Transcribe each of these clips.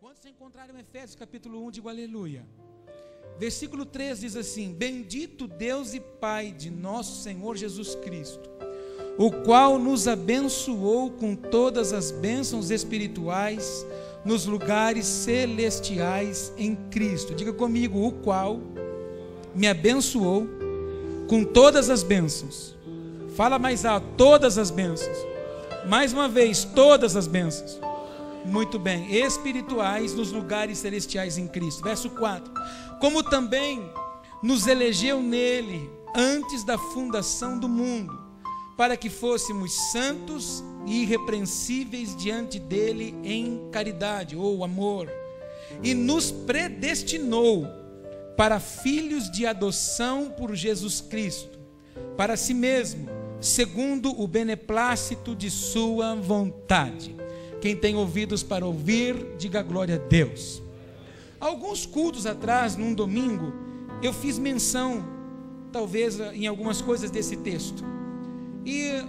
Quantos encontraram Efésios capítulo 1, digo aleluia. Versículo 3 diz assim: bendito Deus e Pai de nosso Senhor Jesus Cristo, o qual nos abençoou com todas as bênçãos espirituais nos lugares celestiais em Cristo. Diga comigo: o qual me abençoou com todas as bênçãos. Fala mais alto: todas as bênçãos. Mais uma vez: todas as bênçãos. Muito bem, espirituais nos lugares celestiais em Cristo. Verso 4: como também nos elegeu nele antes da fundação do mundo, para que fôssemos santos e irrepreensíveis diante dele em caridade ou amor, e nos predestinou para filhos de adoção por Jesus Cristo, para si mesmo, segundo o beneplácito de sua vontade. Quem tem ouvidos para ouvir, diga glória a Deus. Alguns cultos atrás, num domingo, eu fiz menção, talvez em algumas coisas desse texto. E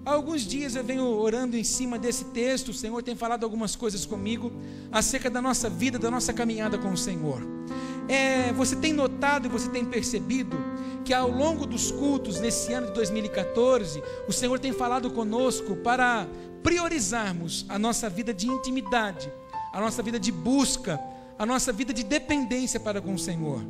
há alguns dias eu venho orando em cima desse texto. O Senhor tem falado algumas coisas comigo acerca da nossa vida, da nossa caminhada com o Senhor. Você tem notado e você tem percebido que ao longo dos cultos, nesse ano de 2014, o Senhor tem falado conosco para priorizarmos a nossa vida de intimidade, a nossa vida de busca, a nossa vida de dependência para com o Senhor.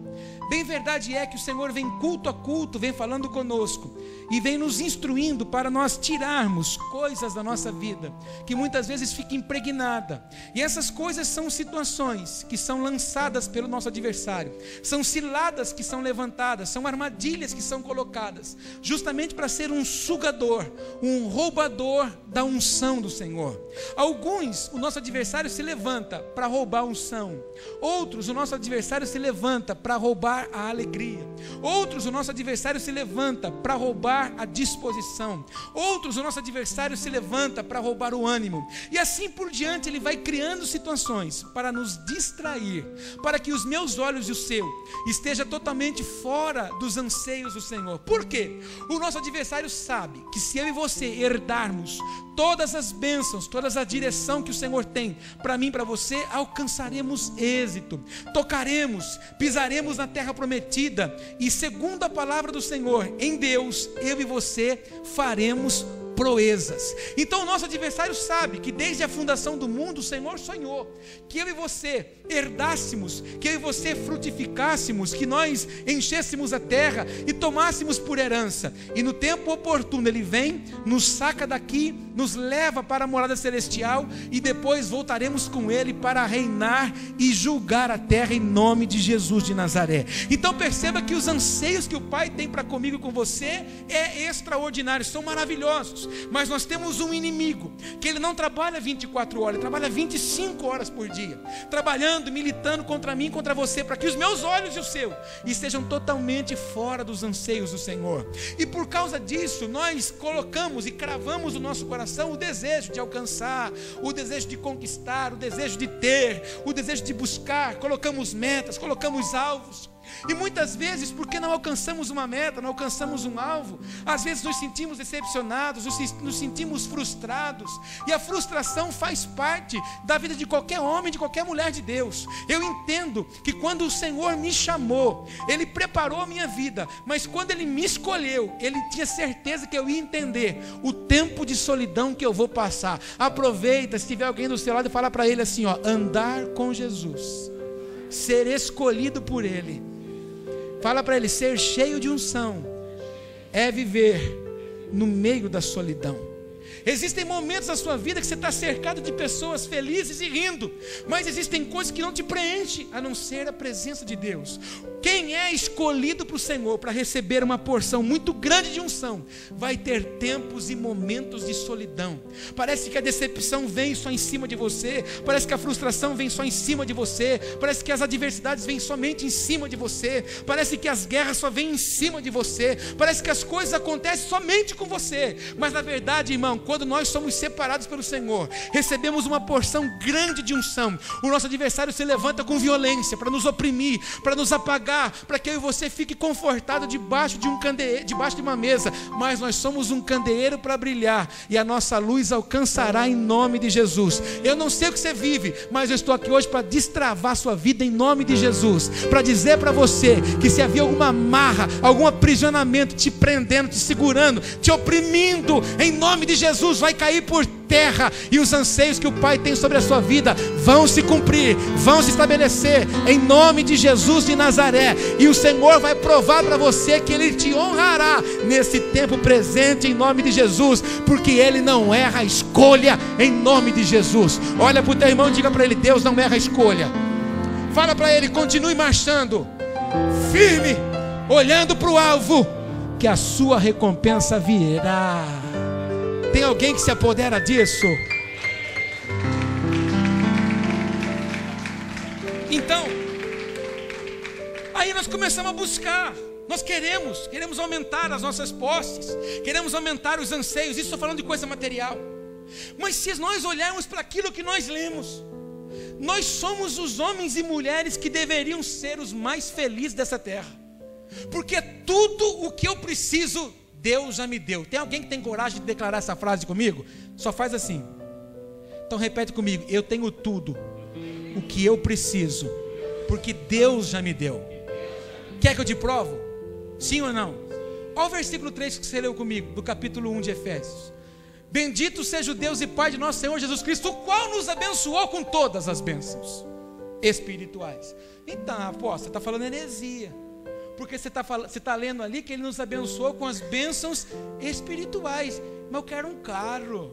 Bem verdade é que o Senhor vem culto a culto, vem falando conosco e vem nos instruindo para nós tirarmos coisas da nossa vida que muitas vezes fica impregnada. E essas coisas são situações que são lançadas pelo nosso adversário, são ciladas que são levantadas, são armadilhas que são colocadas justamente para ser um sugador, um roubador da unção do Senhor. Alguns, o nosso adversário se levanta para roubar a unção. Outros, o nosso adversário se levanta para roubar a alegria. Outros, o nosso adversário se levanta para roubar a disposição. Outros, o nosso adversário se levanta para roubar o ânimo. E assim por diante, ele vai criando situações para nos distrair, para que os meus olhos e o seu esteja totalmente fora dos anseios do Senhor. Por quê? O nosso adversário sabe que se eu e você herdarmos todas as bênçãos, toda a direção que o Senhor tem para mim e para você, alcançaremos êxito, tocaremos, pisaremos na terra prometida, e segundo a palavra do Senhor, em Deus, eu e você faremos proezas. Então o nosso adversário sabe que desde a fundação do mundo o Senhor sonhou que eu e você herdássemos, que eu e você frutificássemos, que nós enchêssemos a terra e tomássemos por herança, e no tempo oportuno ele vem, nos saca daqui, nos leva para a morada celestial, e depois voltaremos com ele para reinar e julgar a terra em nome de Jesus de Nazaré. Então perceba que os anseios que o Pai tem para comigo e com você é extraordinários, são maravilhosos. Mas nós temos um inimigo, que ele não trabalha 24 horas, ele trabalha 25 horas por dia, trabalhando, militando contra mim, contra você, para que os meus olhos e o seu estejam totalmente fora dos anseios do Senhor. E por causa disso, nós colocamos e cravamos no nosso coração o desejo de alcançar, o desejo de conquistar, o desejo de ter, o desejo de buscar. Colocamos metas, colocamos alvos. E muitas vezes, porque não alcançamos uma meta, não alcançamos um alvo, às vezes nos sentimos decepcionados, nos sentimos frustrados. E a frustração faz parte da vida de qualquer homem, de qualquer mulher de Deus. Eu entendo que quando o Senhor me chamou, Ele preparou a minha vida, mas quando Ele me escolheu, Ele tinha certeza que eu ia entender o tempo de solidão que eu vou passar. Aproveita, se tiver alguém do seu lado, e fala para ele assim, andar com Jesus, ser escolhido por Ele. Fala para ele: ser cheio de unção é viver no meio da solidão. Existem momentos na sua vida que você está cercado de pessoas felizes e rindo, mas existem coisas que não te preenchem, a não ser a presença de Deus. Quem é escolhido para o Senhor, para receber uma porção muito grande de unção, vai ter tempos e momentos de solidão. Parece que a decepção vem só em cima de você, parece que a frustração vem só em cima de você, parece que as adversidades vêm somente em cima de você, parece que as guerras só vêm em cima de você, parece que as coisas acontecem somente com você. Mas na verdade, irmão, quando nós somos separados pelo Senhor, recebemos uma porção grande de unção, o nosso adversário se levanta com violência para nos oprimir, para nos apagar, para que eu e você fique confortado debaixo de um candeeiro, debaixo de uma mesa. Mas nós somos um candeeiro para brilhar, e a nossa luz alcançará em nome de Jesus. Eu não sei o que você vive, mas eu estou aqui hoje para destravar sua vida em nome de Jesus, para dizer para você que se havia alguma amarra, algum aprisionamento te prendendo, te segurando, te oprimindo, em nome de Jesus vai cair por terra, e os anseios que o Pai tem sobre a sua vida vão se cumprir, vão se estabelecer em nome de Jesus de Nazaré. E o Senhor vai provar para você que Ele te honrará nesse tempo presente em nome de Jesus, porque Ele não erra a escolha em nome de Jesus. Olha para o teu irmão e diga para ele: Deus não erra a escolha. Fala para ele: continue marchando firme, olhando para o alvo, que a sua recompensa virá. Tem alguém que se apodera disso? Então, aí nós começamos a buscar. Nós queremos aumentar as nossas posses, queremos aumentar os anseios. Isso estou falando de coisa material. Mas se nós olharmos para aquilo que nós lemos, nós somos os homens e mulheres que deveriam ser os mais felizes dessa terra, porque tudo o que eu preciso, Deus já me deu. Tem alguém que tem coragem de declarar essa frase comigo? Só faz assim. Então repete comigo: eu tenho tudo o que eu preciso, porque Deus já me deu. Quer que eu te provo? Sim ou não? Olha o versículo 3 que você leu comigo, do capítulo 1 de Efésios. Bendito seja o Deus e Pai de nosso Senhor Jesus Cristo, o qual nos abençoou com todas as bênçãos espirituais. Então, apóstolo, você está falando heresia, porque você está lendo ali que Ele nos abençoou com as bênçãos espirituais. Mas eu quero um carro,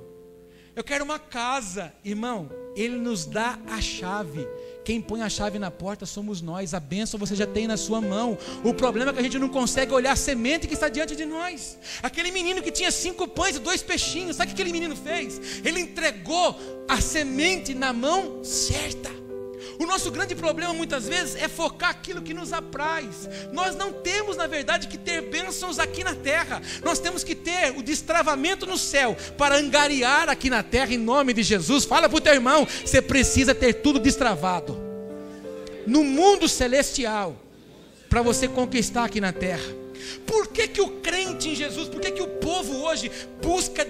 eu quero uma casa. Irmão, Ele nos dá a chave. Quem põe a chave na porta somos nós. A bênção você já tem na sua mão. O problema é que a gente não consegue olhar a semente que está diante de nós. Aquele menino que tinha 5 pães e 2 peixinhos, sabe o que aquele menino fez? Ele entregou a semente na mão certa. O nosso grande problema muitas vezes é focar aquilo que nos apraz. Nós não temos, na verdade, que ter bênçãos aqui na terra. Nós temos que ter o destravamento no céu para angariar aqui na terra em nome de Jesus. Fala para o teu irmão: você precisa ter tudo destravado no mundo celestial para você conquistar aqui na terra. Por que o crente em Jesus, por que o povo hoje busca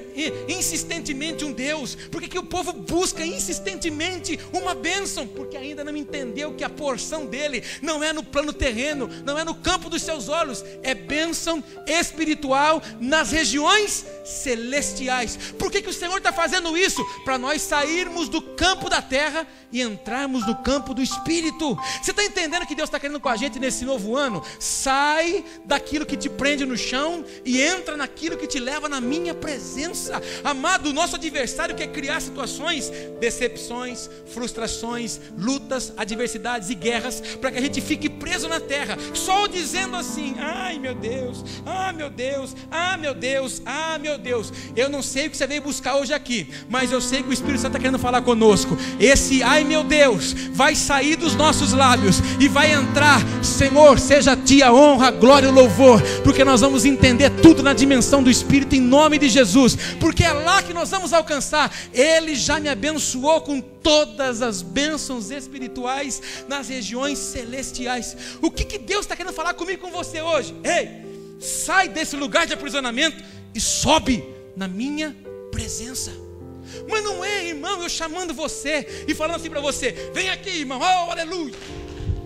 insistentemente um Deus? Por que o povo busca insistentemente uma bênção? Porque ainda não entendeu que a porção dele não é no plano terreno, não é no campo dos seus olhos, é bênção espiritual nas regiões celestiais. Por que o Senhor está fazendo isso? Para nós sairmos do campo da terra e entrarmos no campo do Espírito. Você está entendendo que Deus está querendo com a gente nesse novo ano? Sai daquilo que te prende no chão e entra naquilo que te leva na minha presença. Amado, o nosso adversário quer criar situações, decepções, frustrações, lutas, adversidades e guerras, para que a gente fique preso na terra, só dizendo assim: ai meu Deus, ah meu Deus, ah meu Deus, ah meu Deus. Eu não sei o que você veio buscar hoje aqui, mas eu sei que o Espírito Santo está querendo falar conosco. Esse ai meu Deus vai sair dos nossos lábios e vai entrar: Senhor, seja a ti a honra, a glória e o louvor, porque nós vamos entender tudo na dimensão do Espírito em nome de Jesus, porque é lá que nós vamos alcançar. Ele já me abençoou com todas as bênçãos espirituais nas regiões celestiais. O que Deus está querendo falar comigo, com você hoje? Ei, sai desse lugar de aprisionamento e sobe na minha presença. Mas não é, irmão, eu chamando você e falando assim para você: vem aqui, irmão, oh, aleluia,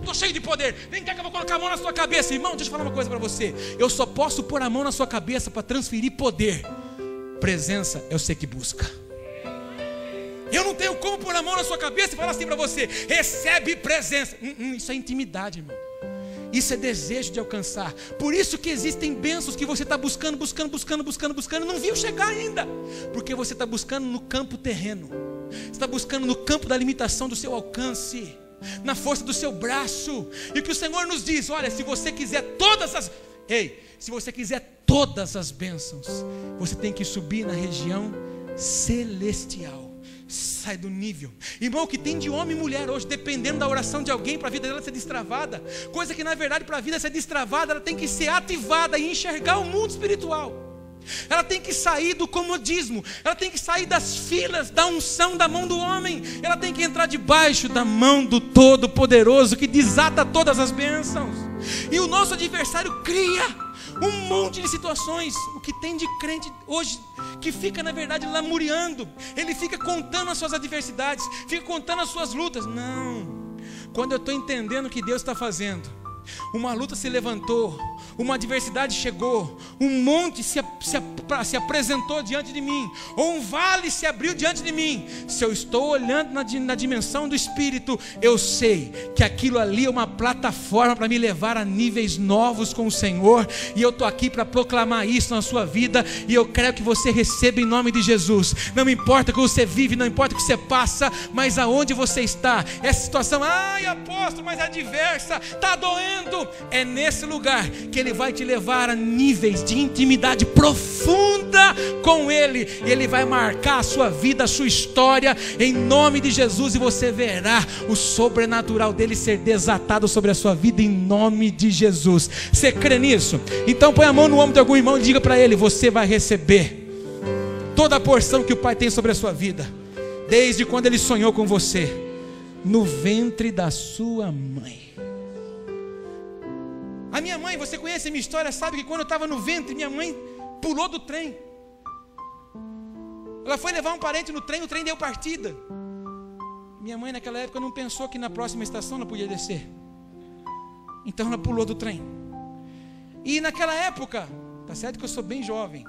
estou cheio de poder, vem cá que eu vou colocar a mão na sua cabeça. Irmão, deixa eu falar uma coisa para você: eu só posso pôr a mão na sua cabeça para transferir poder. Presença é você que busca. Eu não tenho como pôr a mão na sua cabeça e falar assim para você: recebe presença. Isso é intimidade, irmão. Isso é desejo de alcançar. Por isso que existem bênçãos que você está buscando e não viu chegar ainda, porque você está buscando no campo terreno. Você está buscando no campo da limitação do seu alcance, na força do seu braço. E que o Senhor nos diz: olha, se você quiser todas as... se você quiser todas as bênçãos, você tem que subir na região celestial. Sai do nível, irmão, que tem de homem e mulher hoje dependendo da oração de alguém para a vida dela ser destravada. Coisa que na verdade para a vida ser destravada ela tem que ser ativada e enxergar o mundo espiritual. Ela tem que sair do comodismo. Ela tem que sair das filas da unção da mão do homem. Ela tem que entrar debaixo da mão do Todo-Poderoso, que desata todas as bênçãos. E o nosso adversário cria um monte de situações. O que tem de crente hoje que fica, na verdade, lamuriando. Ele fica contando as suas adversidades, fica contando as suas lutas. Não. Quando eu estou entendendo o que Deus está fazendo, uma luta se levantou, uma adversidade chegou, um monte se apresentou diante de mim, ou um vale se abriu diante de mim. Se eu estou olhando na dimensão do Espírito, eu sei que aquilo ali é uma plataforma para me levar a níveis novos com o Senhor. E eu estou aqui para proclamar isso na sua vida, e eu quero que você receba em nome de Jesus. Não importa o que você vive, não importa o que você passa, mas aonde você está, essa situação, ai apóstolo, mas é adversa, está doendo. É nesse lugar que Ele vai te levar a níveis de intimidade profunda com Ele. Ele vai marcar a sua vida, a sua história, em nome de Jesus. E você verá o sobrenatural dele ser desatado sobre a sua vida, em nome de Jesus. Você crê nisso? Então põe a mão no ombro de algum irmão e diga para ele: você vai receber toda a porção que o Pai tem sobre a sua vida, desde quando Ele sonhou com você no ventre da sua mãe. A minha mãe, você conhece a minha história, sabe que quando eu estava no ventre, minha mãe pulou do trem. Ela foi levar um parente no trem, o trem deu partida. Minha mãe naquela época não pensou que na próxima estação ela podia descer. Então ela pulou do trem. E naquela época, tá certo que eu sou bem jovem,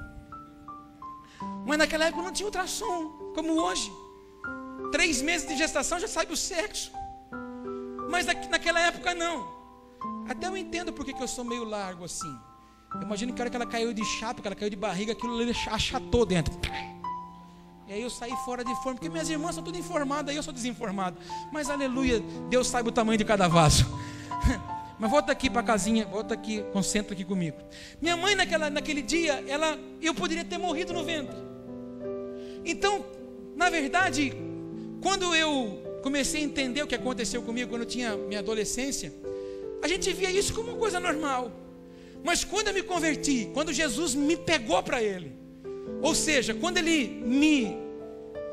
mas naquela época não tinha ultrassom, como hoje. 3 meses de gestação já sabe o sexo. Mas naquela época não. Até eu entendo porque que eu sou meio largo assim. Eu imagino que a hora que ela caiu de chapa, que ela caiu de barriga, aquilo ali achatou dentro. E aí eu saí fora de forma, porque minhas irmãs são tudo informadas, e eu sou desinformado. Mas aleluia, Deus sabe o tamanho de cada vaso. Mas volta aqui para a casinha, volta aqui, concentra aqui comigo. Minha mãe naquele dia, eu poderia ter morrido no ventre. Então, na verdade, quando eu comecei a entender o que aconteceu comigo quando eu tinha minha adolescência, a gente via isso como uma coisa normal. Mas quando eu me converti, quando Jesus me pegou para Ele, ou seja, quando Ele me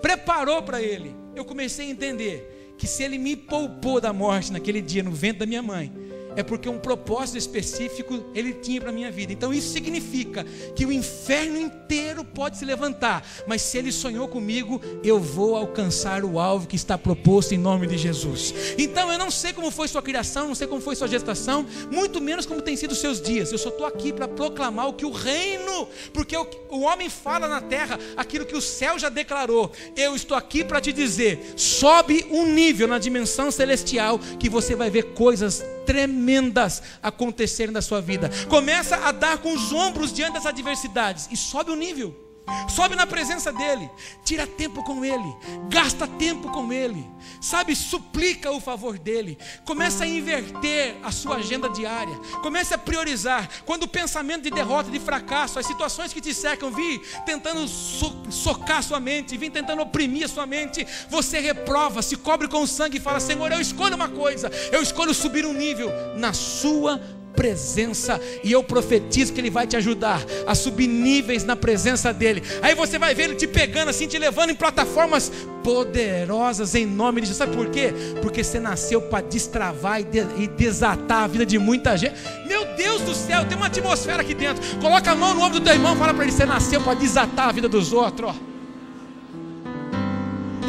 preparou para Ele, eu comecei a entender que se Ele me poupou da morte naquele dia no ventre da minha mãe, é porque um propósito específico Ele tinha para a minha vida. Então isso significa que o inferno inteiro pode se levantar, mas se Ele sonhou comigo, eu vou alcançar o alvo que está proposto em nome de Jesus. Então eu não sei como foi sua criação, não sei como foi sua gestação, muito menos como tem sido os seus dias. Eu só estou aqui para proclamar o que o reino, porque o homem fala na terra aquilo que o céu já declarou. Eu estou aqui para te dizer: sobe um nível na dimensão celestial, que você vai ver coisas tremendas acontecerem na sua vida. Começa a dar com os ombros diante das adversidades e sobe o nível. Sobe na presença dEle, tira tempo com Ele, gasta tempo com Ele, sabe, suplica o favor dEle. Começa a inverter a sua agenda diária, comece a priorizar. Quando o pensamento de derrota, de fracasso, as situações que te cercam vir tentando socar sua mente, vir tentando oprimir a sua mente, você reprova, se cobre com o sangue e fala: Senhor, eu escolho uma coisa, eu escolho subir um nível na sua presença, e eu profetizo que Ele vai te ajudar a subir níveis na presença dEle. Aí você vai ver Ele te pegando assim, te levando em plataformas poderosas em nome de Jesus. Sabe por quê? Porque você nasceu para destravar e desatar a vida de muita gente. Meu Deus do céu, tem uma atmosfera aqui dentro. Coloca a mão no ombro do teu irmão, fala para ele: você nasceu para desatar a vida dos outros, ó.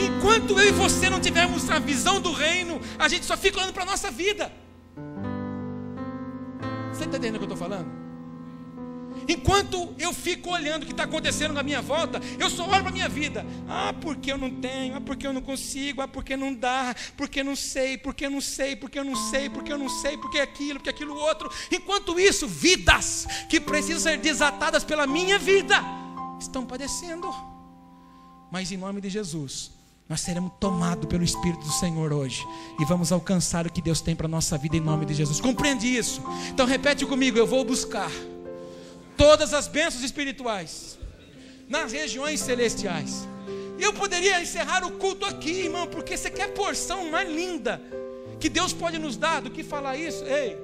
Enquanto eu e você não tivermos a visão do reino, a gente só fica olhando para a nossa vida. Você está entendendo o que eu estou falando? Enquanto eu fico olhando o que está acontecendo na minha volta, eu só olho para a minha vida. Ah, porque eu não tenho, ah, porque eu não consigo, ah, porque não dá, porque não sei, porque eu não sei, porque eu não sei, porque eu não sei, porque aquilo, porque aquilo outro. Enquanto isso, vidas que precisam ser desatadas pela minha vida estão padecendo. Mas em nome de Jesus, nós seremos tomados pelo Espírito do Senhor hoje, e vamos alcançar o que Deus tem para a nossa vida em nome de Jesus. Compreende isso? Então repete comigo: eu vou buscar todas as bênçãos espirituais nas regiões celestiais. E eu poderia encerrar o culto aqui, irmão, porque você quer a porção mais linda que Deus pode nos dar do que falar isso. Ei,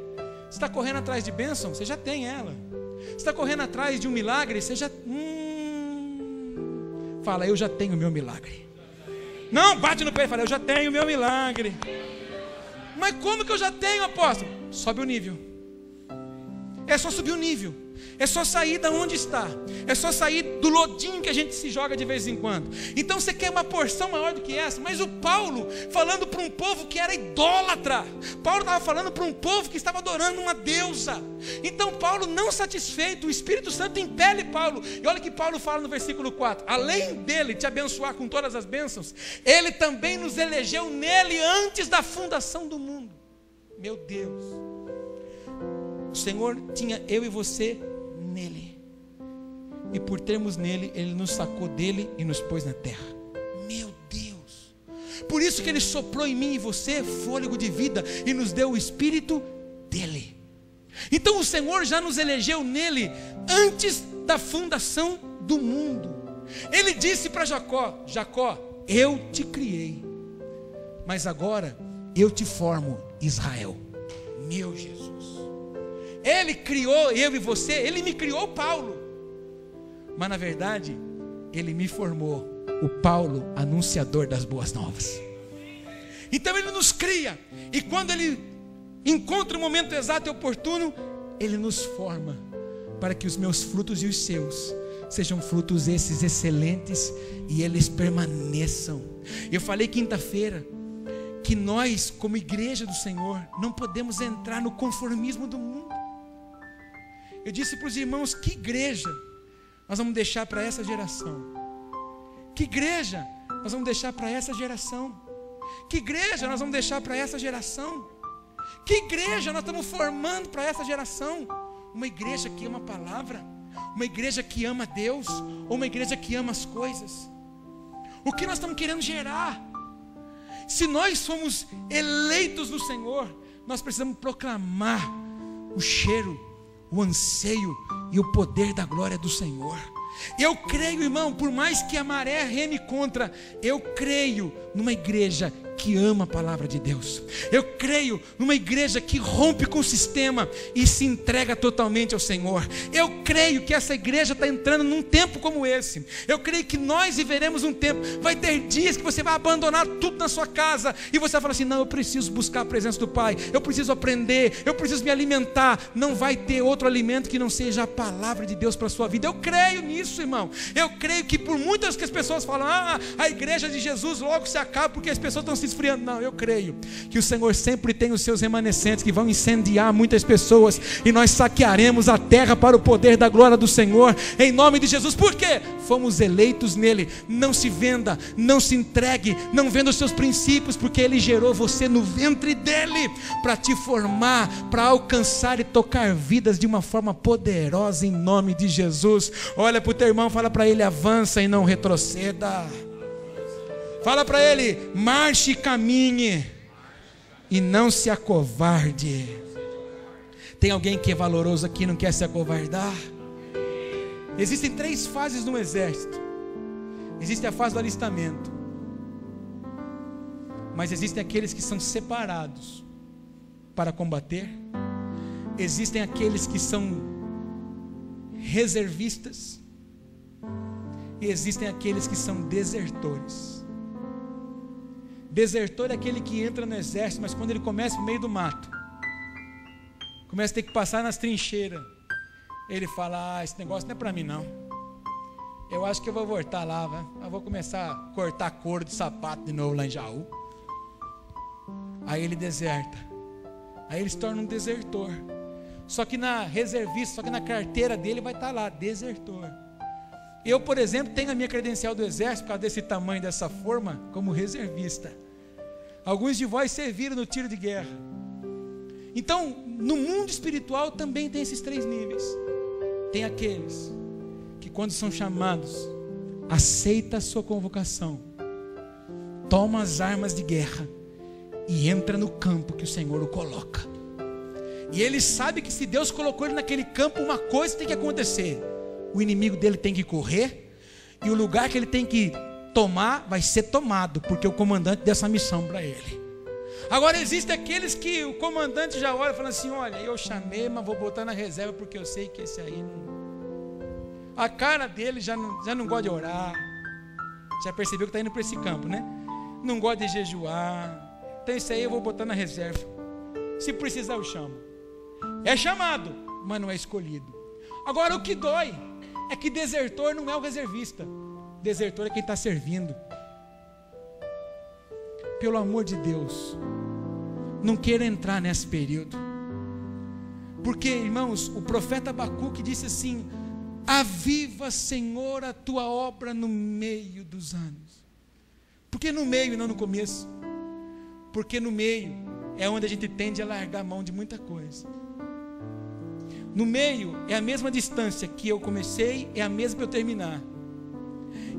você está correndo atrás de bênção? Você já tem ela. Você está correndo atrás de um milagre, você já... Fala, eu já tenho o meu milagre. Não, bate no pé e fala, eu já tenho o meu milagre. Mas como que eu já tenho, apóstolo? Sobe o nível. É só subir o nível. É só sair da onde está. É só sair do lodinho que a gente se joga de vez em quando. Então você quer uma porção maior do que essa. Mas o Paulo, falando para um povo que era idólatra, Paulo estava falando para um povo que estava adorando uma deusa. Então Paulo, não satisfeito, o Espírito Santo impele Paulo. E olha o que Paulo fala no versículo 4. Além dele te abençoar com todas as bênçãos, ele também nos elegeu nele antes da fundação do mundo. Meu Deus. O Senhor tinha eu e você nele, e por termos nele, ele nos sacou dele e nos pôs na terra. Meu Deus, por isso que ele soprou em mim e você fôlego de vida e nos deu o Espírito dele. Então o Senhor já nos elegeu nele antes da fundação do mundo. Ele disse para Jacó: Jacó, eu te criei, mas agora eu te formo, Israel. Meu Jesus, ele criou eu e você, ele me criou, Paulo, mas na verdade ele me formou, o Paulo, anunciador das boas novas. Então ele nos cria, e quando ele encontra o momento exato e oportuno, ele nos forma, para que os meus frutos e os seus sejam frutos esses excelentes, e eles permaneçam. Eu falei quinta-feira que nós, como igreja do Senhor, não podemos entrar no conformismo do mundo. Eu disse para os irmãos, que igreja nós vamos deixar para essa geração? Que igreja nós vamos deixar para essa geração? Que igreja nós vamos deixar para essa geração? Que igreja nós estamos formando para essa geração? Uma igreja que ama a palavra? Uma igreja que ama Deus? Ou uma igreja que ama as coisas? O que nós estamos querendo gerar? Se nós somos eleitos do Senhor, nós precisamos proclamar o cheiro, o anseio e o poder da glória do Senhor. Eu creio, irmão, por mais que a maré reme contra, eu creio numa igreja que ama a palavra de Deus. Eu creio numa igreja que rompe com o sistema e se entrega totalmente ao Senhor. Eu creio que essa igreja está entrando num tempo como esse. Eu creio que nós viveremos um tempo. Vai ter dias que você vai abandonar tudo na sua casa e você vai falar assim: não, eu preciso buscar a presença do Pai, eu preciso aprender, eu preciso me alimentar. Não vai ter outro alimento que não seja a palavra de Deus para a sua vida. Eu creio nisso, irmão. Eu creio que por muitas que as pessoas falam: a igreja de Jesus logo se acaba porque as pessoas estão se esfriando. Não, eu creio que o Senhor sempre tem os seus remanescentes que vão incendiar muitas pessoas, e nós saquearemos a terra para o poder da glória do Senhor, em nome de Jesus. Por quê? Fomos eleitos nele. Não se venda, não se entregue, não venda os seus princípios, porque ele gerou você no ventre dele para te formar, para alcançar e tocar vidas de uma forma poderosa, em nome de Jesus. Olha para o teu irmão, fala para ele: avança e não retroceda. Fala para ele: marche e caminhe e não se acovarde. Tem alguém que é valoroso aqui e não quer se acovardar? Existem 3 fases no exército. Existe a fase do alistamento, mas existem aqueles que são separados para combater. Existem aqueles que são reservistas, e existem aqueles que são desertores. Desertor é aquele que entra no exército, mas quando ele começa no meio do mato, começa a ter que passar nas trincheiras, ele fala: esse negócio não é para mim não, eu acho que eu vou voltar lá, eu vou começar a cortar couro de sapato de novo lá em Jaú. Aí ele deserta, aí ele se torna um desertor. Só que na reservista, só que na carteira dele vai estar lá, desertor. Eu, por exemplo, tenho a minha credencial do exército, por causa desse tamanho, dessa forma, como reservista. Alguns de vós serviram no tiro de guerra. Então, no mundo espiritual também tem esses 3 níveis. Tem aqueles que, quando são chamados, aceita a sua convocação, toma as armas de guerra e entra no campo que o Senhor o coloca. E ele sabe que se Deus colocou ele naquele campo, uma coisa tem que acontecer: o inimigo dele tem que correr, e o lugar que ele tem que tomar vai ser tomado, porque o comandante deu essa missão para ele. Agora existem aqueles que o comandante já olha e fala assim: olha, eu chamei, mas vou botar na reserva porque eu sei que esse aí não... A cara dele já não gosta de orar. Já percebeu que está indo para esse campo, né? Não gosta de jejuar. Então isso aí eu vou botar na reserva. Se precisar eu chamo. É chamado, mas não é escolhido. Agora o que dói é que desertor não é o reservista. Desertor é quem está servindo. Pelo amor de Deus, não queira entrar nesse período. Porque, irmãos, o profeta Abacuque disse assim: aviva, Senhor, a tua obra no meio dos anos. Por que no meio e não no começo? Porque no meio é onde a gente tende a largar a mão de muita coisa. No meio é a mesma distância que eu comecei, é a mesma para eu terminar.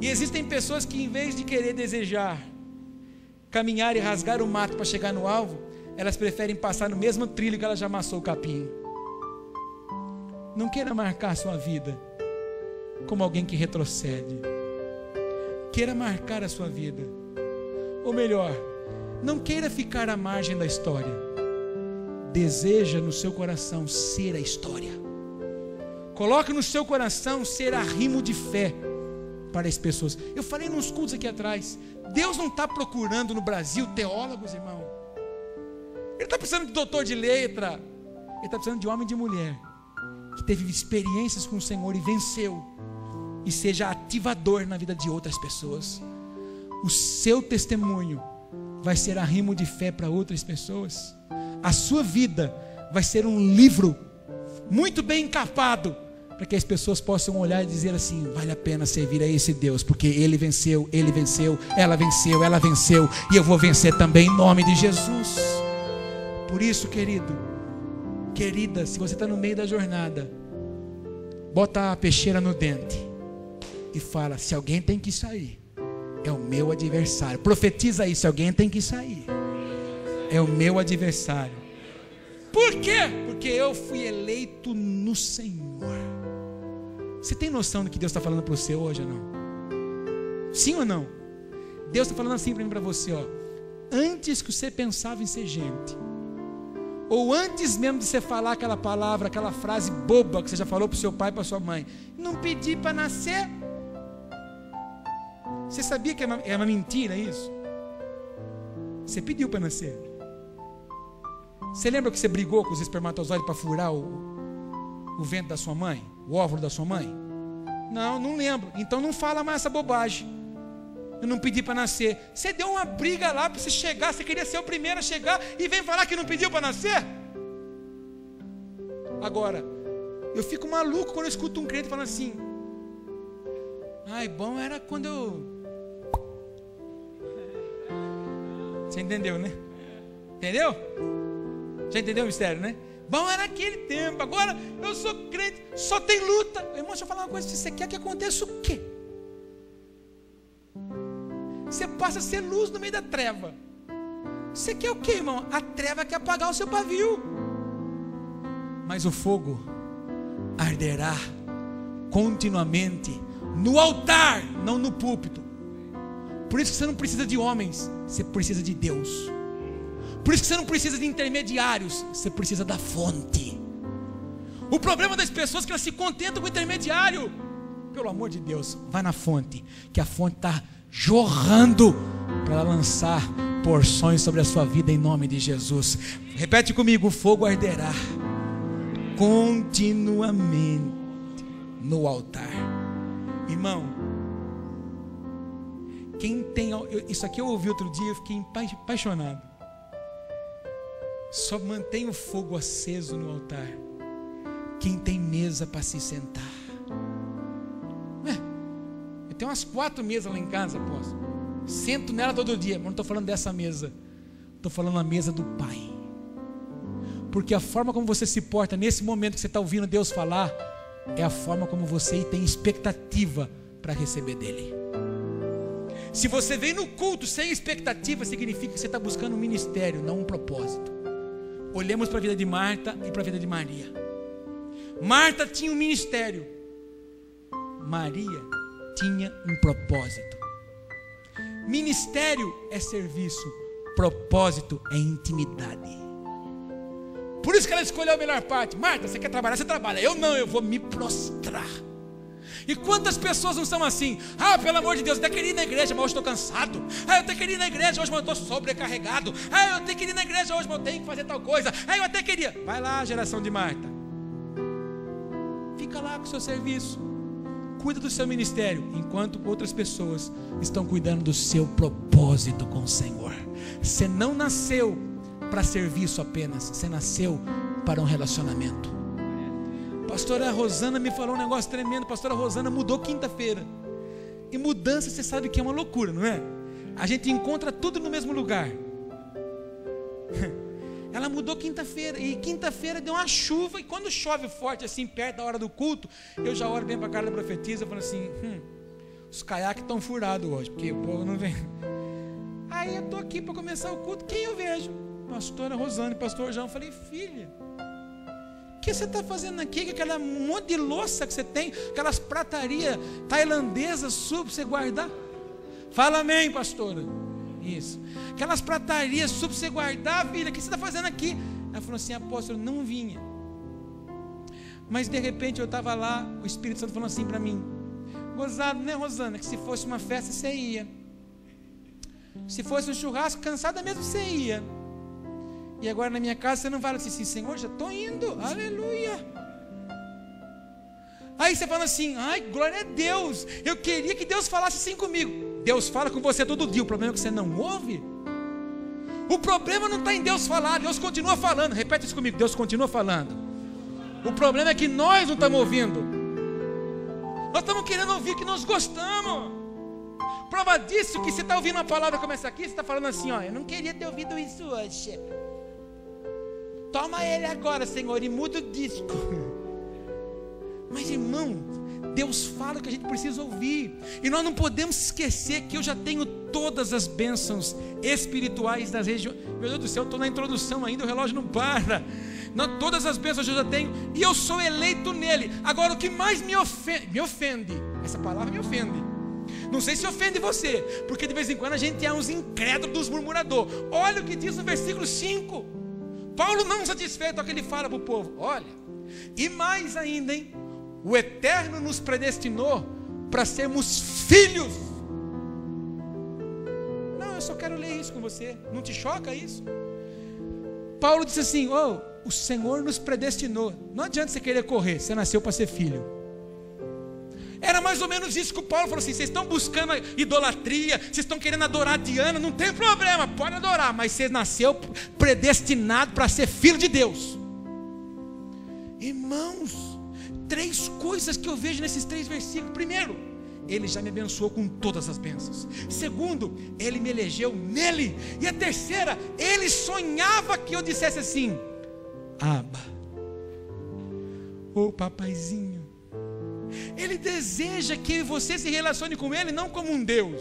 E existem pessoas que, em vez de querer desejar caminhar e rasgar o mato para chegar no alvo, elas preferem passar no mesmo trilho que ela já amassou o capim. Não queira marcar a sua vida como alguém que retrocede. Queira marcar a sua vida. Ou melhor, não queira ficar à margem da história. Deseja no seu coração ser a história. Coloque no seu coração ser arrimo de fé para as pessoas. Eu falei nos cultos aqui atrás, Deus não está procurando no Brasil teólogos, irmão. Ele está precisando de doutor de letra. Ele está precisando de homem e de mulher que teve experiências com o Senhor e venceu, e seja ativador na vida de outras pessoas. O seu testemunho vai ser arrimo de fé para outras pessoas. A sua vida vai ser um livro muito bem encapado, para que as pessoas possam olhar e dizer assim: vale a pena servir a esse Deus, porque ele venceu, ela venceu, e eu vou vencer também em nome de Jesus. Por isso, querido, querida, se você está no meio da jornada, bota a peixeira no dente e fala: se alguém tem que sair, é o meu adversário. Profetiza isso: alguém tem que sair, é o meu adversário. Por quê? Porque eu fui eleito no Senhor. Você tem noção do que Deus está falando para você hoje ou não? Sim ou não? Deus está falando assim para mim, para você, ó. Antes que você pensava em ser gente, ou antes mesmo de você falar aquela palavra, aquela frase boba que você já falou para o seu pai e para sua mãe: não pedi para nascer. Você sabia que é uma mentira isso? Você pediu para nascer. Você lembra que você brigou com os espermatozoides para furar o ventre da sua mãe? O óvulo da sua mãe? Não lembro. Então não fala mais essa bobagem. Eu não pedi para nascer. Você deu uma briga lá para você chegar. Você queria ser o primeiro a chegar e vem falar que não pediu para nascer? Agora, eu fico maluco quando eu escuto um crente falando assim: ai, bom era quando eu... Você entendeu, né? Entendeu? Já entendeu o mistério, né? Bom era aquele tempo, agora eu sou crente, só tem luta. Irmão, deixa eu falar uma coisa: se você quer que aconteça o quê? Você passa a ser luz no meio da treva. Você quer o quê, irmão? A treva quer apagar o seu pavio. Mas o fogo arderá continuamente no altar, não no púlpito. Por isso que você não precisa de homens, você precisa de Deus. Por isso que você não precisa de intermediários, você precisa da fonte. O problema das pessoas é que elas se contentam com o intermediário. Pelo amor de Deus, vai na fonte, que a fonte está jorrando para lançar porções sobre a sua vida em nome de Jesus. Repete comigo: o fogo arderá continuamente no altar. Irmão, quem tem... Isso aqui eu ouvi outro dia, eu fiquei apaixonado. Só mantém o fogo aceso no altar quem tem mesa para se sentar. Eu tenho umas 4 mesas lá em casa, apóstolo. Sento nela todo dia, mas não estou falando dessa mesa. Estou falando da mesa do Pai. Porque a forma como você se porta nesse momento que você está ouvindo Deus falar é a forma como você tem expectativa para receber dele. Se você vem no culto sem expectativa, significa que você está buscando um ministério, não um propósito. Olhemos para a vida de Marta e para a vida de Maria. Marta tinha um ministério, Maria tinha um propósito. Ministério é serviço, propósito é intimidade. Por isso que ela escolheu a melhor parte. Marta, você quer trabalhar? Você trabalha. Eu não, eu vou me prostrar. E quantas pessoas não são assim? Ah, pelo amor de Deus, eu até queria ir na igreja, mas hoje estou cansado. Ah, eu até queria ir na igreja, hoje mas eu estou sobrecarregado. Ah, eu até queria ir na igreja hoje, mas eu tenho que fazer tal coisa. Ah, eu até queria. Vai lá, geração de Marta. Fica lá com o seu serviço. Cuida do seu ministério, enquanto outras pessoas estão cuidando do seu propósito com o Senhor. Você não nasceu para serviço apenas, você nasceu para um relacionamento. Pastora Rosana me falou um negócio tremendo. Pastora Rosana mudou quinta-feira. E mudança, você sabe que é uma loucura, não é? A gente encontra tudo no mesmo lugar. Ela mudou quinta-feira. E quinta-feira deu uma chuva. E quando chove forte, assim, perto da hora do culto, eu já olho bem para a cara da profetisa e falo assim: os caiaques estão furados hoje, porque o povo não vem. Aí eu estou aqui para começar o culto. Quem eu vejo? Pastora Rosana e pastor João. Eu falei: filha, o que você está fazendo aqui com aquela monte de louça que você tem, aquelas pratarias tailandesas para você guardar? Fala amém, pastora. Isso. Aquelas pratarias para você guardar, filha, o que você está fazendo aqui? Ela falou assim: apóstolo, não vinha. Mas de repente eu estava lá, o Espírito Santo falou assim para mim: gozado, né, Rosana? Que se fosse uma festa você ia. Se fosse um churrasco, cansada mesmo você ia. E agora na minha casa você não fala assim: Senhor, já estou indo, aleluia. Aí você fala assim: ai, glória a Deus, eu queria que Deus falasse assim comigo. Deus fala com você todo dia, o problema é que você não ouve. O problema não está em Deus falar, Deus continua falando. Repete isso comigo: Deus continua falando. O problema é que nós não estamos ouvindo. Nós estamos querendo ouvir que nós gostamos. Prova disso que você está ouvindo uma palavra como essa aqui, você está falando assim: ó, eu não queria ter ouvido isso hoje. Toma ele agora, Senhor, e muda o disco. Mas irmão, Deus fala que a gente precisa ouvir. E nós não podemos esquecer que eu já tenho todas as bênçãos espirituais das regiões. Meu Deus do céu, eu estou na introdução ainda, o relógio não para. Não, todas as bênçãos eu já tenho, e eu sou eleito nele. Agora o que mais me ofende, essa palavra me ofende. Não sei se ofende você, porque de vez em quando a gente é uns incrédulos, murmuradores. Olha o que diz no versículo 5. Paulo não satisfeito ao que ele fala para o povo: olha, e mais ainda, hein? O Eterno nos predestinou para sermos filhos. Não, eu só quero ler isso com você. Não te choca isso? Paulo disse assim: oh, o Senhor nos predestinou. Não adianta você querer correr, você nasceu para ser filho. Era mais ou menos isso que o Paulo falou assim: vocês estão buscando idolatria, vocês estão querendo adorar Diana, não tem problema, pode adorar, mas você nasceu predestinado para ser filho de Deus. Irmãos, 3 coisas que eu vejo nesses 3 versículos. Primeiro, Ele já me abençoou com todas as bênçãos. Segundo, Ele me elegeu nele. E a terceira, Ele sonhava que eu dissesse assim: Abba, ô papaizinho. Ele deseja que você se relacione com Ele não como um Deus,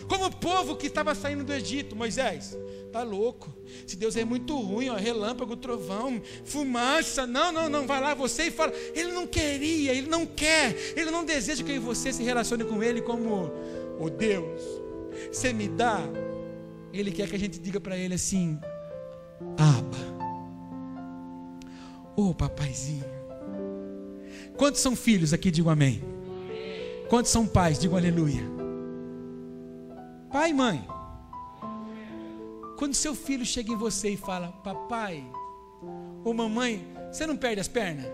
como o povo que estava saindo do Egito. Moisés, tá louco? Se Deus é muito ruim, ó, relâmpago, trovão, fumaça, não, vai lá você e fala. Ele não queria, ele não quer, ele não deseja que você se relacione com Ele como: oh Deus, você me dá. Ele quer que a gente diga para Ele assim: Abba, ô papaizinho. Quantos são filhos aqui? Digam amém. Quantos são pais? Digam aleluia. Pai e mãe, quando seu filho chega em você e fala: papai ou mamãe, você não perde as pernas?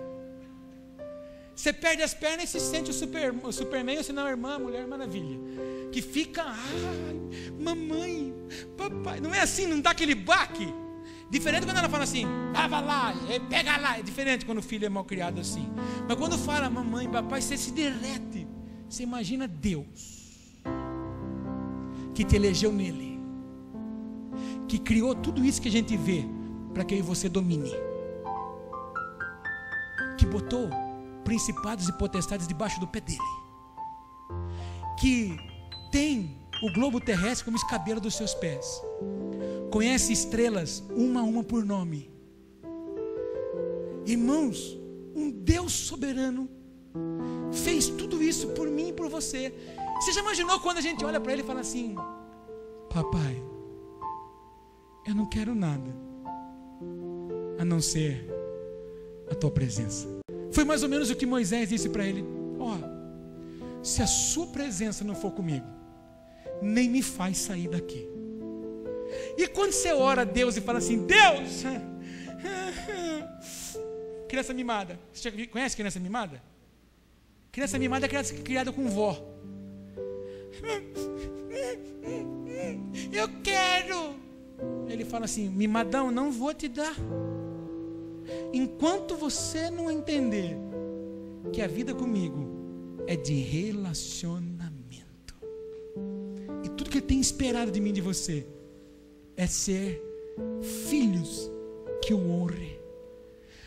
Você perde as pernas e se sente o Superman, ou se não a irmã, a Mulher Maravilha, que fica: ai, mamãe, papai. Não é assim? Não dá aquele baque? Diferente quando ela fala assim: vai lá, pega lá. É diferente quando o filho é mal criado assim. Mas quando fala mamãe, papai, você se derrete. Você imagina Deus, que te elegeu nele, que criou tudo isso que a gente vê, para que eu e você domine, que botou principados e potestades debaixo do pé dele, que tem o globo terrestre como escabelo dos seus pés, conhece estrelas uma a uma por nome. Irmãos, um Deus soberano fez tudo isso por mim e por você. Você já imaginou quando a gente olha para Ele e fala assim: papai, eu não quero nada a não ser a tua presença. Foi mais ou menos o que Moisés disse para ele: ó, se a sua presença não for comigo, nem me faz sair daqui. E quando você ora a Deus e fala assim: Deus, criança mimada, você conhece criança mimada? Criança mimada é criança criada com vó. Eu quero. Ele fala assim: mimadão, não vou te dar. Enquanto você não entender que a vida comigo é de relacionamento, e tudo que Ele tem esperado de mim e de você é ser filhos que o honrem.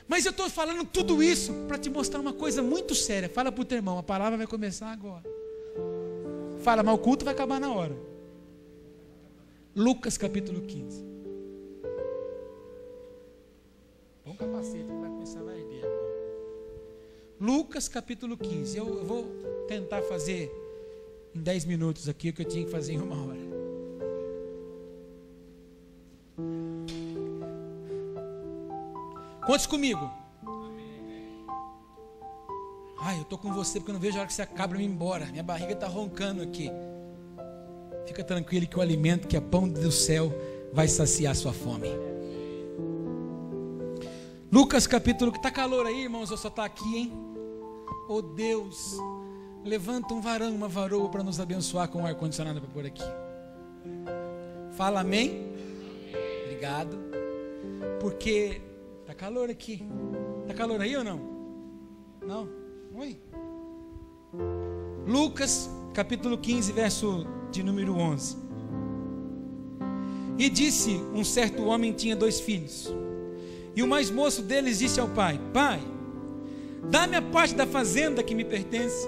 Mas eu estou falando tudo isso para te mostrar uma coisa muito séria. Fala para o teu irmão, a palavra vai começar agora. Fala, mas o culto vai acabar na hora. Lucas capítulo 15. Bom capacete, que vai começar a arder agora. Lucas capítulo 15. Eu vou tentar fazer em 10 minutos aqui o que eu tinha que fazer em 1 hora. Quantos comigo? Ai, eu estou com você porque eu não vejo a hora que você acaba de ir embora. Minha barriga está roncando aqui. Fica tranquilo que o alimento, que é pão do céu, vai saciar sua fome. Lucas capítulo... Está calor aí, irmãos? Eu só estou aqui, hein? Oh Deus, levanta um varão, uma varoa para nos abençoar com o ar-condicionado para pôr aqui. Fala amém? Obrigado. Porque está calor aqui. Está calor aí ou não? Não? Oi? Lucas capítulo 15, verso de número 11. E disse: um certo homem tinha 2 filhos. E o mais moço deles disse ao pai: Pai, dá-me a parte da fazenda que me pertence.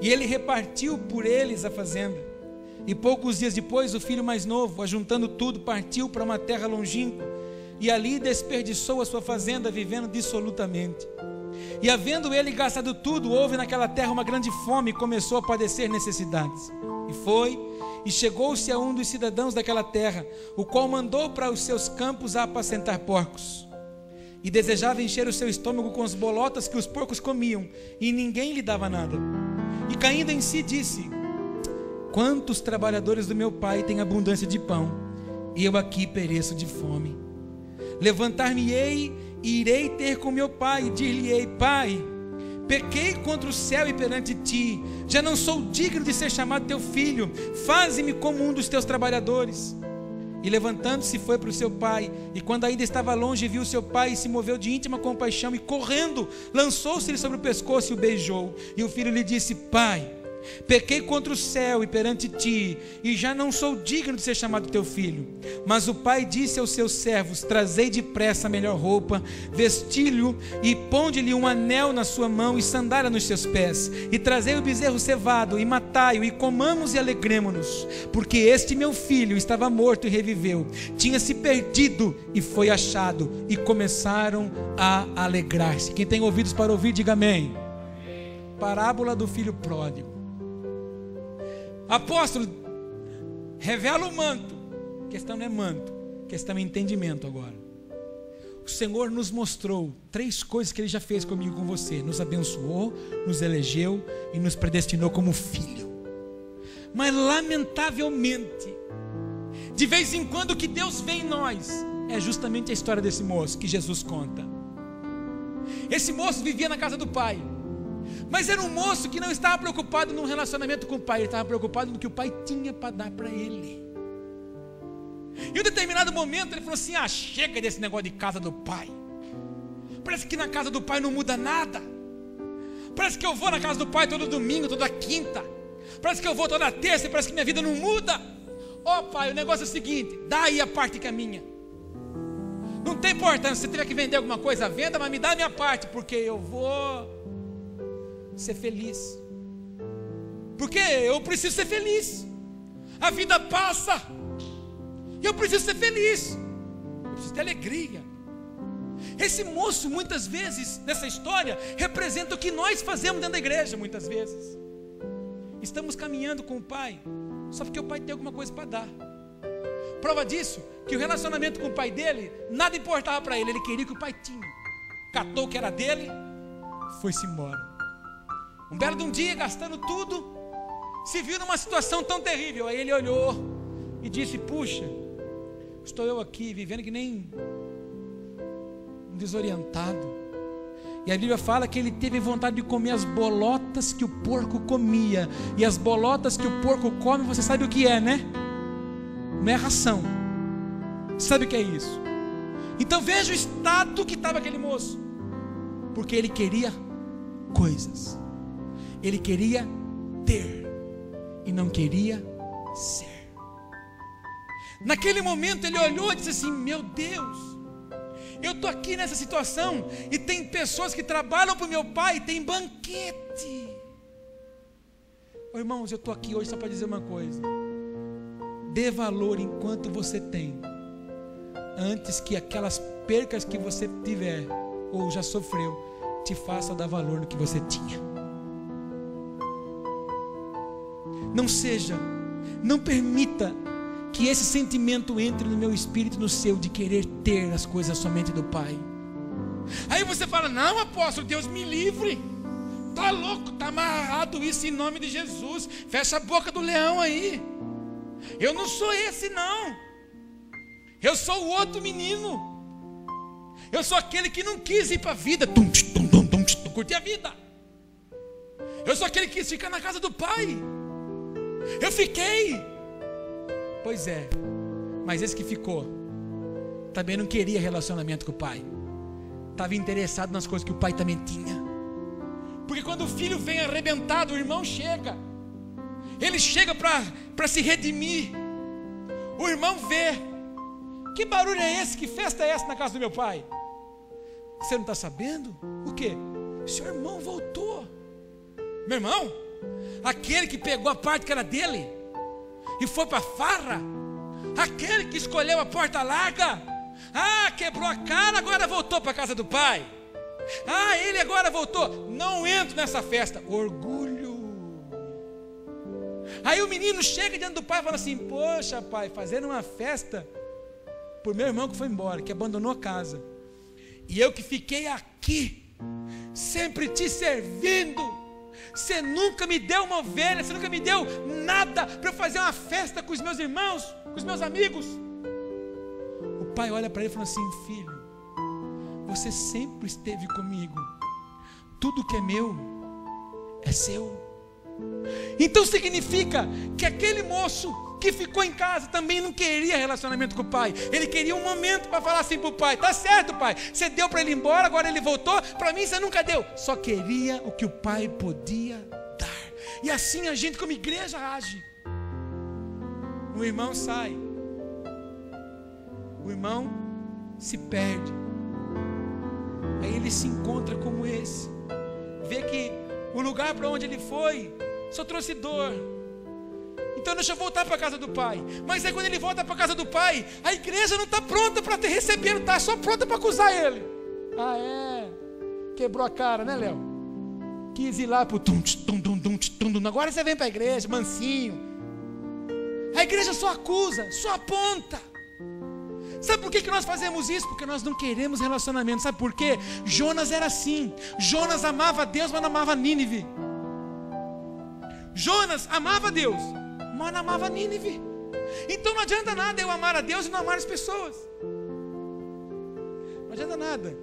E ele repartiu por eles a fazenda. E poucos dias depois, o filho mais novo, ajuntando tudo, partiu para uma terra longínqua, e ali desperdiçou a sua fazenda, vivendo dissolutamente. E havendo ele gastado tudo, houve naquela terra uma grande fome, e começou a padecer necessidades. E foi, e chegou-se a um dos cidadãos daquela terra, o qual mandou para os seus campos a apacentar porcos. E desejava encher o seu estômago com as bolotas que os porcos comiam, e ninguém lhe dava nada. E caindo em si disse: quantos trabalhadores do meu pai têm abundância de pão, e eu aqui pereço de fome. Levantar-me-ei e irei ter com meu pai, e dir-lhe-ei: Pai, pequei contra o céu e perante ti, já não sou digno de ser chamado teu filho, faze-me como um dos teus trabalhadores. E levantando-se foi para o seu pai, e quando ainda estava longe, viu seu pai, e se moveu de íntima compaixão, e correndo, lançou-se-lhe sobre o pescoço e o beijou. E o filho lhe disse: Pai, pequei contra o céu e perante ti, e já não sou digno de ser chamado teu filho. Mas o pai disse aos seus servos: trazei depressa a melhor roupa, vesti-lhe e ponde-lhe um anel na sua mão e sandália nos seus pés, e trazei o bezerro cevado e matai-o, e comamos e alegremo-nos, porque este meu filho estava morto e reviveu, tinha se perdido e foi achado. E começaram a alegrar-se. Quem tem ouvidos para ouvir, diga amém. Parábola do filho pródigo. Apóstolo, revela o manto. A questão não é manto, a questão é entendimento agora. O Senhor nos mostrou 3 coisas que Ele já fez comigo e com você: nos abençoou, nos elegeu e nos predestinou como filho. Mas lamentavelmente, de vez em quando o que Deus vê em nós é justamente a história desse moço que Jesus conta. Esse moço vivia na casa do pai, mas era um moço que não estava preocupado num relacionamento com o pai, ele estava preocupado no que o pai tinha para dar para ele. Em um determinado momento ele falou assim: chega desse negócio de casa do pai. Parece que na casa do pai não muda nada. Parece que eu vou na casa do pai todo domingo, toda quinta. Parece que eu vou toda terça e parece que minha vida não muda. Pai, o negócio é o seguinte: dá aí a parte que é minha. Não tem importância, se você tiver que vender alguma coisa, venda, mas me dá a minha parte, porque eu vou ser feliz. Porque eu preciso ser feliz. A vida passa e eu preciso ser feliz. Eu preciso ter alegria. Esse moço, muitas vezes, nessa história, representa o que nós fazemos dentro da igreja. Muitas vezes estamos caminhando com o pai só porque o pai tem alguma coisa para dar. Prova disso, que o relacionamento com o pai dele, nada importava para ele, ele queria o que o pai tinha. Catou o que era dele, foi-se embora. Um belo de um dia, gastando tudo, se viu numa situação tão terrível. Aí ele olhou e disse: puxa, estou eu aqui vivendo que nem um desorientado. E a Bíblia fala que ele teve vontade de comer as bolotas que o porco comia. E as bolotas que o porco come, você sabe o que é, né? Não é ração. Sabe o que é isso? Então veja o estado que estava aquele moço. Porque ele queria coisas. Ele queria ter e não queria ser. Naquele momento ele olhou e disse assim: meu Deus, eu estou aqui nessa situação e tem pessoas que trabalham para o meu pai, tem banquete. Oh, irmãos, eu estou aqui hoje só para dizer uma coisa: dê valor enquanto você tem, antes que aquelas percas que você tiver ou já sofreu te faça dar valor no que você tinha. Não permita que esse sentimento entre no meu espírito e no seu, de querer ter as coisas somente do Pai. Aí você fala: não, apóstolo, Deus me livre, tá louco, tá amarrado isso em nome de Jesus, fecha a boca do leão aí. Eu não sou esse não, eu sou o outro menino, eu sou aquele que não quis ir para a vida, curtir a vida. Eu sou aquele que quis ficar na casa do Pai. Eu fiquei. Pois é, mas esse que ficou também não queria relacionamento com o pai, estava interessado nas coisas que o pai também tinha. Porque quando o filho vem arrebentado, o irmão chega. Ele chega para se redimir. O irmão vê: que barulho é esse? Que festa é essa na casa do meu pai? Você não está sabendo? O quê? Seu irmão voltou. Meu irmão, aquele que pegou a parte que era dele e foi para a farra, aquele que escolheu a porta larga, quebrou a cara, agora voltou para a casa do pai. Ele agora voltou. Não entro nessa festa. Orgulho. Aí o menino chega diante do pai e fala assim: poxa pai, fazendo uma festa por meu irmão que foi embora, que abandonou a casa, e eu que fiquei aqui sempre te servindo. Você nunca me deu uma ovelha, você nunca me deu nada para eu fazer uma festa com os meus irmãos, com os meus amigos. O pai olha para ele e fala assim: filho, você sempre esteve comigo, tudo que é meu é seu. Então significa que aquele moço que ficou em casa também não queria relacionamento com o pai. Ele queria um momento para falar assim para o pai: tá certo pai, você deu para ele ir embora, agora ele voltou, para mim você nunca deu. Só queria o que o pai podia dar. E assim a gente como igreja age. O irmão sai, o irmão se perde, aí ele se encontra como esse, vê que o lugar para onde ele foi só trouxe dor. Então deixa eu voltar para a casa do pai. Mas aí quando ele volta para a casa do pai, a igreja não está pronta para te receber, não está só pronta para acusar ele. Quebrou a cara, né, Léo? Quis ir lá pro agora você vem para a igreja, mansinho. A igreja só acusa, só aponta. Sabe por que nós fazemos isso? Porque nós não queremos relacionamento. Sabe por quê? Jonas era assim. Jonas amava Deus, mas não amava Nínive. Jonas amava Deus, mas não amava Nínive. Então não adianta nada eu amar a Deus e não amar as pessoas. Não adianta nada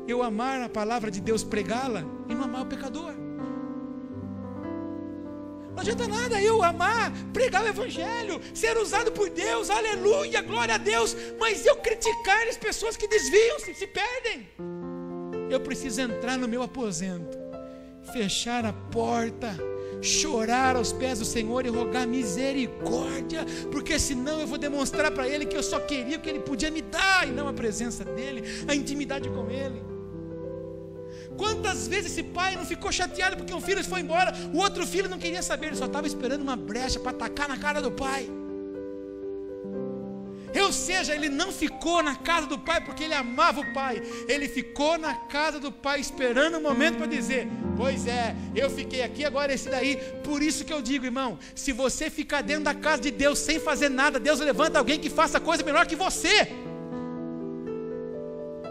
eu amar a palavra de Deus, pregá-la, e não amar o pecador. Não adianta nada eu amar, pregar o evangelho, ser usado por Deus, aleluia, glória a Deus, mas eu criticar as pessoas que desviam-se, se perdem. Eu preciso entrar no meu aposento, fechar a porta, chorar aos pés do Senhor e rogar misericórdia, porque senão eu vou demonstrar para Ele que eu só queria o que Ele podia me dar, e não a presença dEle, a intimidade com Ele. Quantas vezes esse pai não ficou chateado porque um filho foi embora, o outro filho não queria saber, ele só estava esperando uma brecha para atacar na cara do pai. Ou seja, ele não ficou na casa do pai porque ele amava o pai, ele ficou na casa do pai esperando o momento para dizer: Pois é, eu fiquei aqui, agora esse daí. Por isso que eu digo, irmão, se você ficar dentro da casa de Deus sem fazer nada, Deus levanta alguém que faça coisa melhor que você.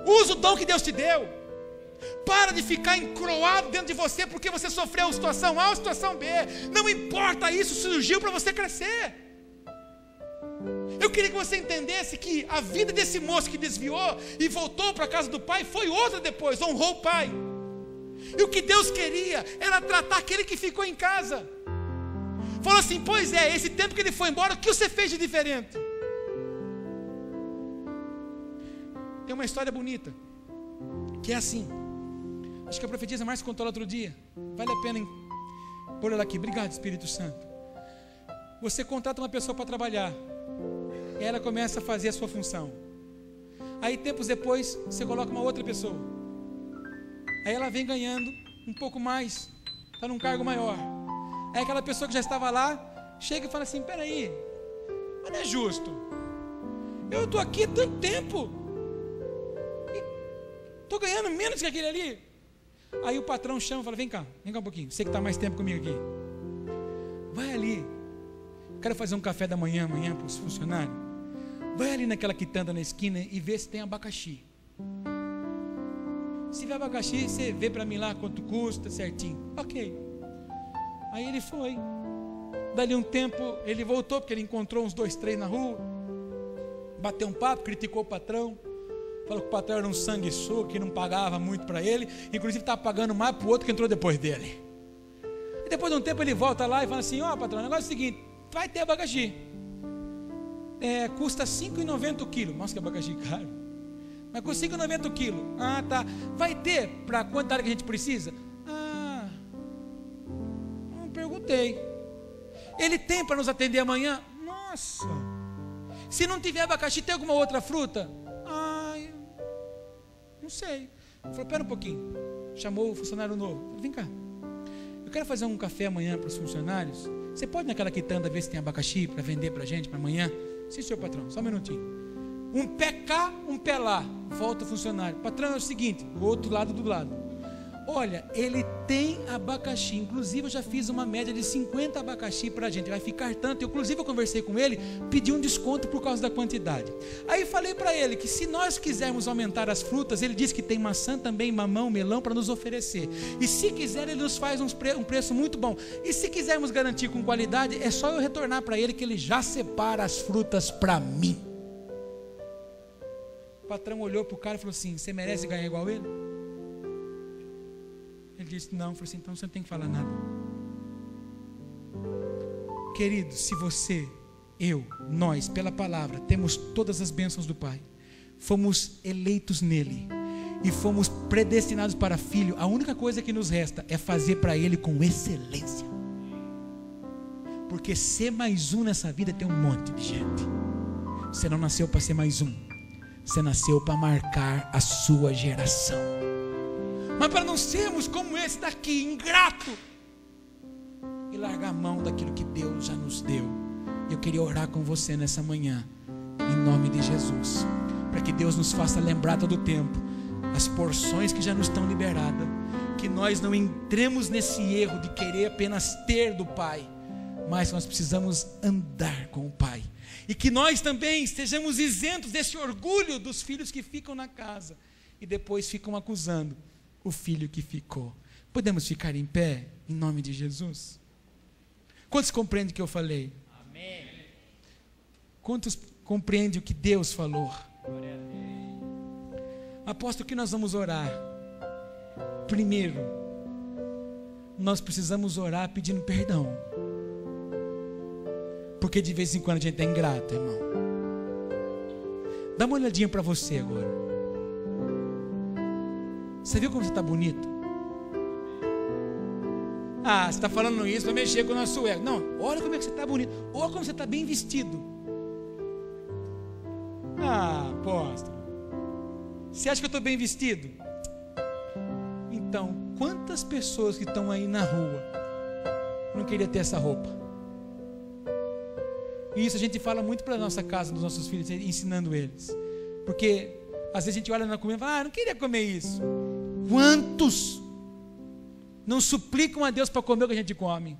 Usa o dom que Deus te deu. Para de ficar encroado dentro de você porque você sofreu situação A ou situação B. Não importa, isso surgiu para você crescer. Eu queria que você entendesse que a vida desse moço que desviou e voltou para a casa do pai foi outra depois, honrou o pai. E o que Deus queria era tratar aquele que ficou em casa. Falou assim: pois é, esse tempo que ele foi embora, o que você fez de diferente? Tem uma história bonita, que é assim. Acho que a profetisa Márcia contou lá outro dia. Vale a pena pôr ela aqui. Obrigado, Espírito Santo. Você contrata uma pessoa para trabalhar, e ela começa a fazer a sua função. Aí tempos depois você coloca uma outra pessoa. Aí ela vem ganhando um pouco mais, está num cargo maior. Aí aquela pessoa que já estava lá chega e fala assim: peraí, mas não é justo, eu estou aqui há tanto tempo e estou ganhando menos que aquele ali. Aí o patrão chama e fala: vem cá um pouquinho, você que está mais tempo comigo aqui, vai ali, quero fazer um café da manhã amanhã para os funcionários. Vai ali naquela quitanda na esquina e vê se tem abacaxi. Se tiver abacaxi, você vê para mim lá quanto custa certinho. Ok. Aí ele foi. Dali um tempo ele voltou, porque ele encontrou uns 2, 3 na rua, bateu um papo, criticou o patrão, falou que o patrão era um sanguessuga, que não pagava muito para ele, inclusive estava pagando mais para o outro que entrou depois dele. E depois de um tempo ele volta lá e fala assim: ó, patrão, o negócio é o seguinte, vai ter abacaxi, custa R$5,90 o quilo. Nossa, que abacaxi caro. Mas com 5,90 o quilo. Ah, tá. Vai ter para a quantidade que a gente precisa? Ah, não perguntei. Ele tem para nos atender amanhã? Nossa. Se não tiver abacaxi, tem alguma outra fruta? Ah, não sei. Falou: pera um pouquinho. Chamou o funcionário novo. Falei: vem cá, eu quero fazer um café amanhã para os funcionários. Você pode ir naquela quitanda ver se tem abacaxi para vender para a gente para amanhã? Sim, senhor patrão, só um minutinho. Um pé cá, um pé lá. Volta o funcionário: patrão, é o seguinte, o outro lado do lado. Olha, ele tem abacaxi. Inclusive eu já fiz uma média de 50 abacaxi para a gente. Vai ficar tanto. Inclusive eu conversei com ele, pedi um desconto por causa da quantidade. Aí falei para ele que se nós quisermos aumentar as frutas, ele disse que tem maçã também, mamão, melão para nos oferecer. E se quiser ele nos faz um preço muito bom. E se quisermos garantir com qualidade, é só eu retornar para ele que ele já separa as frutas para mim. O patrão olhou para o cara e falou assim: você merece ganhar igual ele? Ele disse: não. Falou assim: então você não tem que falar nada. Querido, se você, eu, nós, pela palavra, temos todas as bênçãos do Pai, fomos eleitos nele e fomos predestinados para filho, a única coisa que nos resta é fazer para ele com excelência. Porque ser mais um nessa vida tem um monte de gente. Você não nasceu para ser mais um, você nasceu para marcar a sua geração. Mas para não sermos como esse daqui, ingrato, e largar a mão daquilo que Deus já nos deu, eu queria orar com você nessa manhã, em nome de Jesus, para que Deus nos faça lembrar todo o tempo as porções que já nos estão liberadas, que nós não entremos nesse erro de querer apenas ter do Pai, mas nós precisamos andar com o Pai. E que nós também estejamos isentos desse orgulho dos filhos que ficam na casa e depois ficam acusando o filho que ficou. Podemos ficar em pé em nome de Jesus? Quantos compreendem o que eu falei? Amém. Quantos compreendem o que Deus falou? Apóstolo, que nós vamos orar? Primeiro, nós precisamos orar pedindo perdão. Porque de vez em quando a gente é ingrato, irmão. Dá uma olhadinha para você agora. Você viu como você está bonito? Ah, você está falando isso para mexer com o nosso ego. Não, olha como é que você está bonito. Olha como você está bem vestido. Ah, apóstolo, você acha que eu estou bem vestido? Então, quantas pessoas que estão aí na rua não queriam ter essa roupa? E isso a gente fala muito para a nossa casa, dos nossos filhos, ensinando eles. Porque às vezes a gente olha na comida e fala: ah, eu não queria comer isso. Quantos não suplicam a Deus para comer o que a gente come.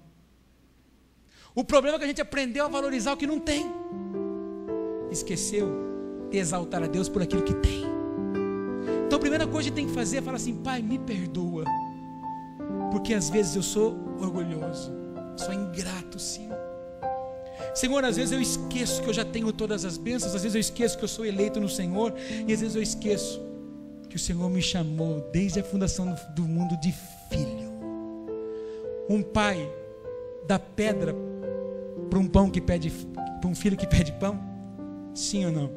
O problema é que a gente aprendeu a valorizar o que não tem. Esqueceu de exaltar a Deus por aquilo que tem. Então a primeira coisa que a gente tem que fazer é falar assim: Pai, me perdoa, porque às vezes eu sou orgulhoso, sou ingrato, sim. Senhor, às vezes eu esqueço que eu já tenho todas as bênçãos, às vezes eu esqueço que eu sou eleito no Senhor, e às vezes eu esqueço que o Senhor me chamou desde a fundação do mundo de filho. Um pai dá pedra para um pão que pede, para um filho que pede pão? Sim ou não?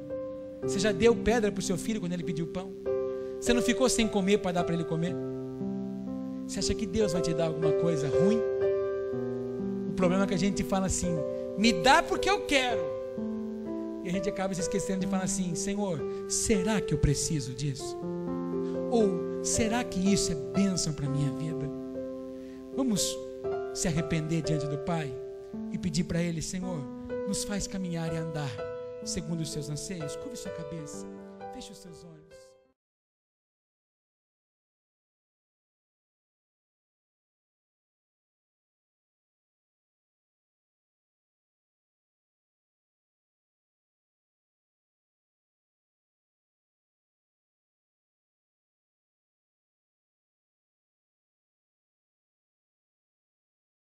Você já deu pedra para o seu filho quando ele pediu pão? Você não ficou sem comer para dar para ele comer? Você acha que Deus vai te dar alguma coisa ruim? O problema é que a gente fala assim: me dá porque eu quero. E a gente acaba se esquecendo de falar assim: Senhor, será que eu preciso disso? Ou será que isso é bênção para a minha vida? Vamos se arrepender diante do Pai e pedir para Ele: Senhor, nos faz caminhar e andar segundo os seus anseios. Curve sua cabeça, feche os seus olhos.